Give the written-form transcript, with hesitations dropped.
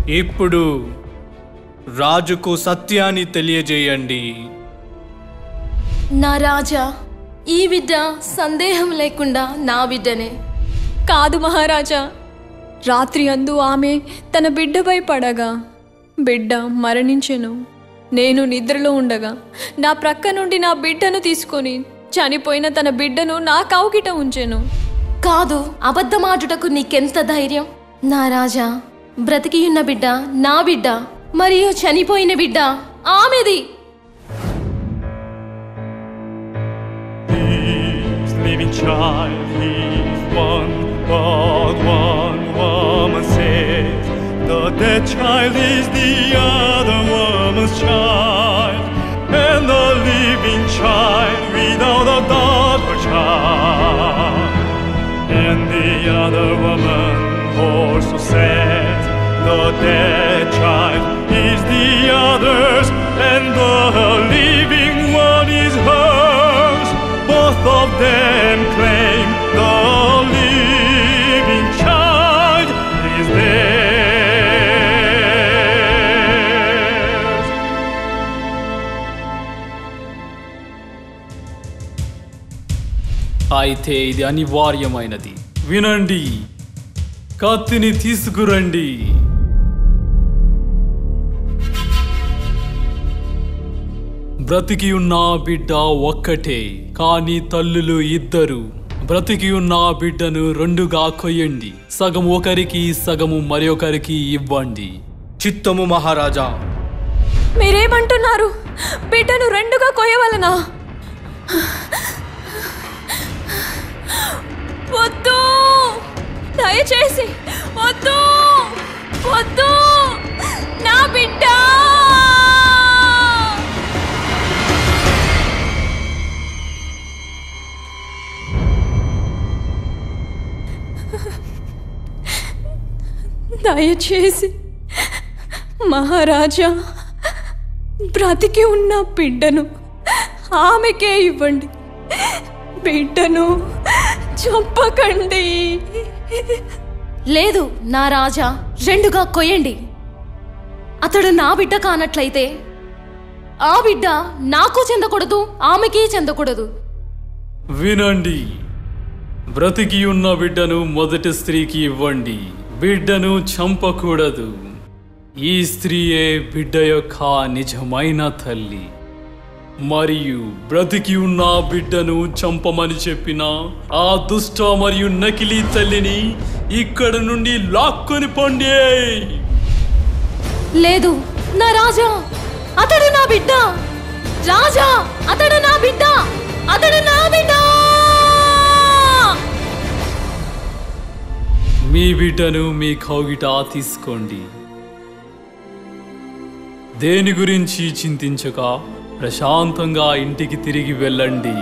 ఇప్పుడు రాజుకు సత్యాన్ని తెలియజేయండి. నా రాజా, ఈ బిడ్డ సందేహం లేకుండా నా బిడ్డనే. కాదు మహారాజా, రాత్రి అందు ఆమె తన బిడ్డపై పడగా బిడ్డ మరణించెను. నేను నిద్రలో ఉండగా నా ప్రక్క నుండి నా బిడ్డను తీసుకొని చనిపోయిన తన బిడ్డను నా కౌగిట ఉంచెను. కాదు, అబద్ధమాటుటకు నీకెంత ధైర్యం? నా రాజా, బ్రతికియున్న బిడ్డ నా బిడ్డ, మరియు చనిపోయిన బిడ్డ ఆమెది. Living child, he's one, but one woman says the dead child is the other woman's child, and the living child without a daughter child. And the other woman also says the dead child is the other's, and the living one is hers. Both of them claim the living child is theirs. అయితే ఇది అనివార్యమైనది. వినండి, కత్తిని తీసుకురండి. బ్రతికి ఉన్న బిడ్డ ఒక్కటే, కానీ తల్లులు ఇద్దరు. బ్రతికి ఉన్న బిడ్డను రెండుగా కొయ్యండి. సగం ఒకరికి, సగము మరొకరికి ఇవ్వండి. చిత్తము మహారాజా. మీరేమంటున్నారు? బిడ్డను రెండుగా కొయ్యవలనా? వద్దు, దయచేసి వద్దు, వద్దు, నా బిడ్డ. దయచేసి మహారాజా, బ్రతికి ఉన్న బిడ్డను ఆమెకే ఇవ్వండి. బిడ్డను చంపకండి. లేదు నా రాజా, రెండుగా కొయ్యండి. అతడు నా బిడ్డ కానట్లయితే ఆ బిడ్డ నాకు చెందకూడదు, ఆమెకి చెందకూడదు. వినండి, బ్రతికి ఉన్న బిడ్డను మొదటి స్త్రీకి ఇవ్వండి. బిడ్డను చంపకూడదు. ఈ స్త్రీయే బిడ్డ యొక్క నిజమైన తల్లి. మరియు బ్రతికి ఉన్న బిడ్డను చంపమని చెప్పిన ఆ దుష్ట మరియు నకిలీ తల్లిని ఇక్కడ నుండి లాక్కొని పోండి. లేదు నా రాజా, అతడు నా బిడ్డ. రాజా, అతడు నా బిడ్డ, అతడు నా బిడ్డ. మీ బిడ్డను మీ కౌగిట తీసుకోండి. దేని గురించి చింతించక ప్రశాంతంగా ఇంటికి తిరిగి వెళ్ళండి.